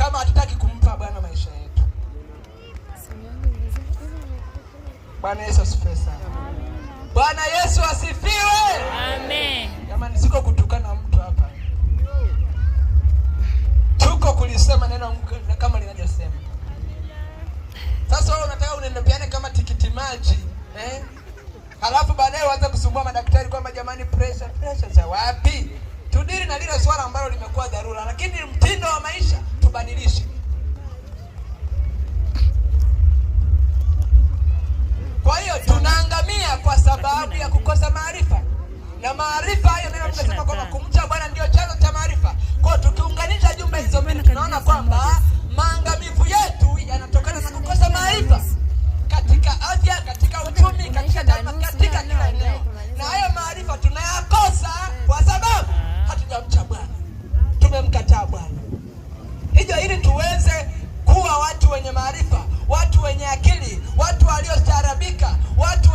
kama hatutaki kumpa Bwana maisha yetu. Bwana Yesu asifiwe sana. Bwana Yesu asifiwe. Amen. Jamani, siko kutukana mtu hapa. Tuko kulisema neno kama linavyosema. Sasa wewe unataka unendepeane kama tikiti maji, halafu baadaye uanze kusumbua madaktari kwamba jamani pressure za wapi? Tudili na lile swala ambalo limekuwa dharura, lakini mtindo wa maisha tubadilishe. Kwa hiyo tunaangamia kwa sababu ya kukosa maarifa. Na maarifa hayo neno tunasema kwamba kumcha Bwana ndio chanzo cha maarifa. Kwa hiyo tukiunganisha jumbe hizo mbili tunaona kwamba maangamivu yetu yanatokana na kukosa maarifa. Katika afya, katika uchumi, katika kila eneo. Na hayo maarifa tunayakosa kwa sababu hatujamcha Bwana. Tumemkataa Bwana. Hivyo ili tuweze kuwa watu wenye maarifa, watu wenye akili, watu waliostaarabika, watu